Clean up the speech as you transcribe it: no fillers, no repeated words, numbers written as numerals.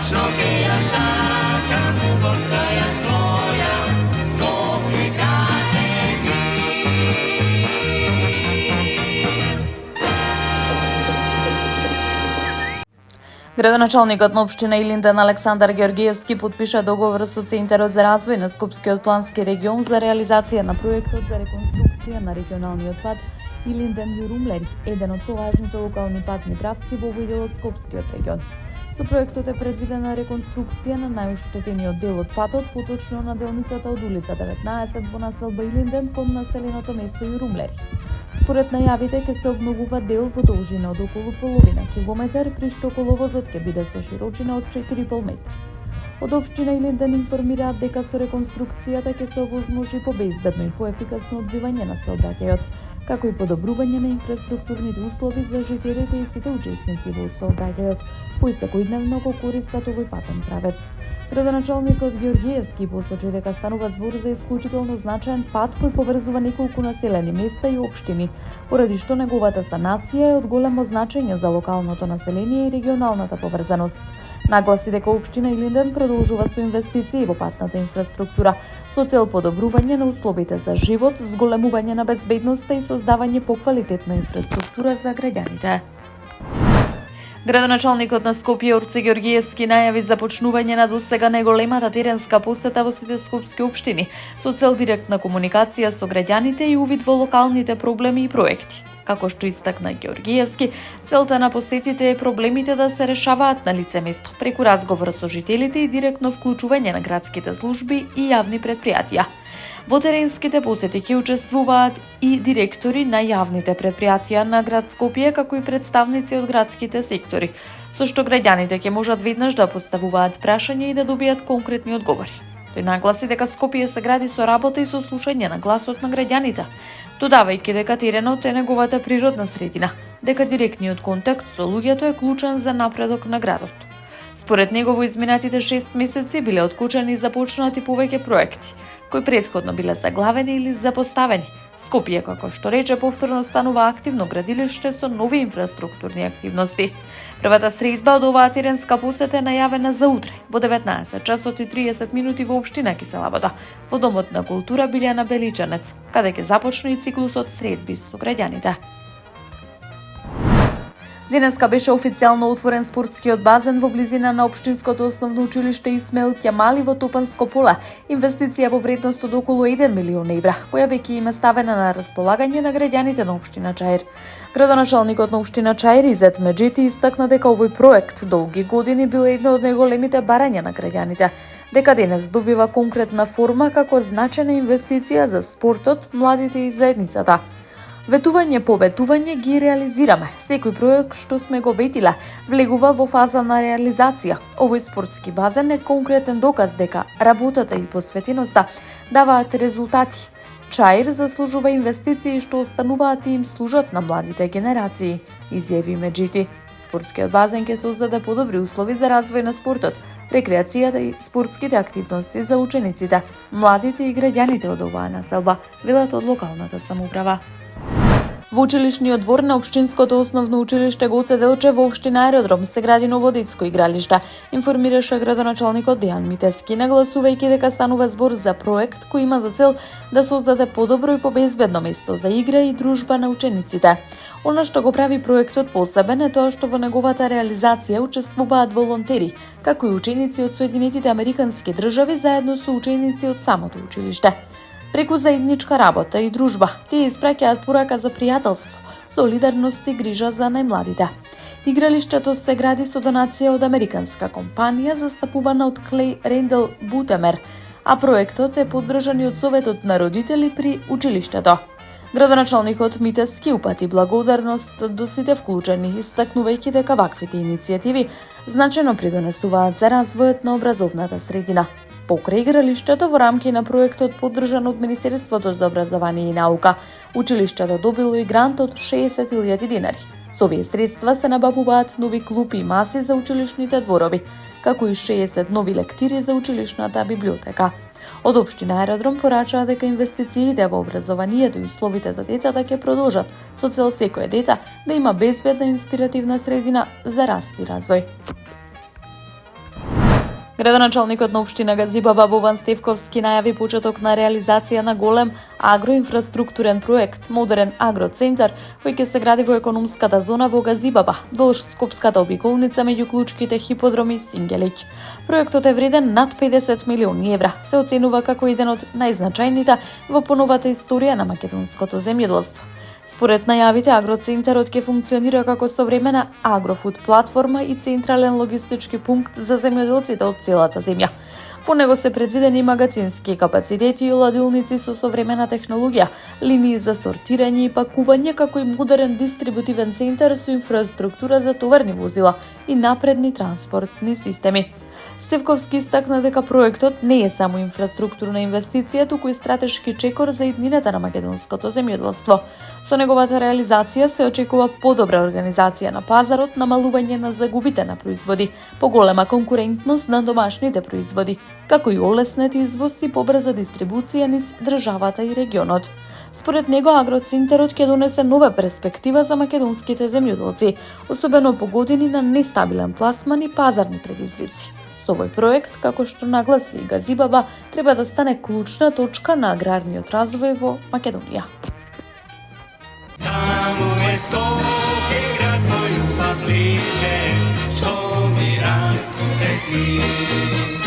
точно ке ја сакам, убавка ја твоја, Скопје каже ми. Градоначалникот на општина Илинден Александар Георгиевски подпиша договор со Центарот за развој на Скопскиот плански регион за реализација на проектот за реконструкција на регионалниот пат Илинден-Јурумлери, еден од поважните локални патни правци во овој дел од Скопскиот регион. Со проектот е предвидена реконструкција на најоштетениот дел од патот, поточно на делницата од улица 19 во населба Илинден кон населеното место Јурумлери. Според најавите ќе се обновува дел во должина од околу половина километар, при што коловозот ќе биде со широчина од 4,5 метри. Од општина Илинден информираат дека со реконструкцијата ќе се овозможи побезбедно и поефикасно одвивање на сообраќајот, како и подобрување на инфраструктурните услови за жителите и сите учесници во сообраќајот, кои секојдневно го користат овој патен правец. Градоначалникот Георгиевски посочи дека станува збор за исклучително значаен пат кој поврзува неколку населени места и општини, поради што неговата санација е од големо значење за локалното население и регионалната поврзаност. Нагласи дека општина Илинден продолжува со инвестиции во патната инфраструктура со цел подобрување на условите за живот, зголемување на безбедноста и создавање поквалитетна инфраструктура за граѓаните. Градоначалникот на Скопје Орце Георгиевски најави започнување на досега најголемата теренска посета во сите скопски општини со цел директна комуникација со граѓаните и увид во локалните проблеми и проекти. Како што истакна Георгиевски, целта на посетите е проблемите да се решаваат на лице место, преку разговор со жителите и директно вклучување на градските служби и јавни предпријатија. Во теренските посети ќе учествуваат и директори на јавните предпријатија на град Скопје, како и представници од градските сектори, со што граѓаните ќе можат веднаш да поставуваат прашања и да добијат конкретни одговори. Тој нагласи дека Скопје се гради со работа и со слушање на гласот на граѓаните, додавајќи дека теренот е неговата природна средина, дека директниот контакт со луѓето е клучен за напредок на градот. Според него во изминатите 6 месеци биле отклучени и започнати повеќе проекти, кои претходно биле заглавени или запоставени. Скопје, како што рече, повторно станува активно градилиште со нови инфраструктурни активности. Првата средба од оваа теренска посета е најавена за утре, во 19 часот и 30 минути во општина Киселоводо, во Домот на култура Билјана Беличанец, каде ќе започне и циклусот средби со граѓаните. Денеска беше официјално отворен спортскиот базен во близина на општинското основно училиште Исмаил Ќемали во Топанско поле, инвестиција во вредност од околу 1 милион евра, која веќе им е ставена на располагање на граѓаните на општина Чаир. Градоначалникот на општина Чаир Изет Меджити истакна дека овој проект долги години бил едно од најголемите барања на граѓаните, дека денес добива конкретна форма како значајна инвестиција за спортот, младите и заедницата. Ветување по ветување ги реализираме. Секој проект што сме го ветиле влегува во фаза на реализација. Овој спортски базен е конкретен доказ дека работата и посветеноста даваат резултати. Чаир заслужува инвестиции што остануваат и им служат на младите генерации, изјави Меджити. Спортскиот базен ќе создаде подобри услови за развој на спортот, рекреацијата и спортските активности за учениците, младите и граѓаните од оваа населба, велат од локалната самоуправа. Во училишниот двор на општинското основно училиште Гоце Делчев во општина Аеродром се гради ново детско игралиште, информираше градоначалникот Дејан Митески, нагласувајќи дека станува збор за проект кој има за цел да создаде подобро и побезбедно место за игра и дружба на учениците. Она што го прави проектот посебен е тоа што во неговата реализација учествуваат волонтери, како и ученици од Соединетите Американски држави заедно со ученици од самото училиште. Преку заедничка работа и дружба, тие испраќаат порака за пријателство, солидарност и грижа за најмладите. Игралиштето се гради со донација од американска компанија застапувана од Клей Рендел Бутемер, а проектот е поддржан и од Советот на родители при училиштето. Градоначалникот Митески упати благодарност до сите вклучени, истакнувајќи дека ваквите иницијативи значајно придонесуваат за развојот на образовната средина. Покрај игралиштето во рамки на проектот поддржан од Министерството за образование и наука, училиштето добило и грант од 60.000 динари. Со овие средства се набавуваат нови клупи и маси за училишните дворови, како и 60 нови лектири за училишната библиотека. Од општина Аеродром порачаа дека инвестициите во образованието и условите за децата ќе продолжат, со цел секое дете да има безбедна и инспиративна средина за раст и развој. Градоначалникот на општина Газибаба Бобан Стевковски најави почеток на реализација на голем агроинфраструктурен проект, модерен агроцентар, кој ќе се гради во економската зона во Газибаба, долж Скопската обиколница меѓу клучките хиподроми и Сингелиќ. Проектот е вреден над 50 милиони евра. Се оценува како еден од најзначајните во поновата историја на македонското земјоделство. Според најавите, агроцентарот ќе функционира како современа агрофуд платформа и централен логистички пункт за земјоделците од целата земја. Во него се предвидени магазински капацитети и ладилници со современа технологија, линии за сортирање и пакување, како и модерен дистрибутивен центар со инфраструктура за товарни возила и напредни транспортни системи. Стевковски истакна дека проектот не е само инфраструктурна инвестиција, туку и стратешки чекор за иднината на македонското земјоделство. Со неговата реализација се очекува подобра организација на пазарот, намалување на загубите на производи, поголема конкурентност на домашните производи, како и олеснет извоз и побрза дистрибуција низ државата и регионот. Според него, агроцентарот ќе донесе нова перспектива за македонските земјоделци, особено по години на нестабилен пласман и пазарни предизвици. Со овој проект, како што нагласи Газибаба, треба да стане клучна точка на аграрниот развој во Македонија. Таму е Скопје, град мој убав лише, што ми расте сни.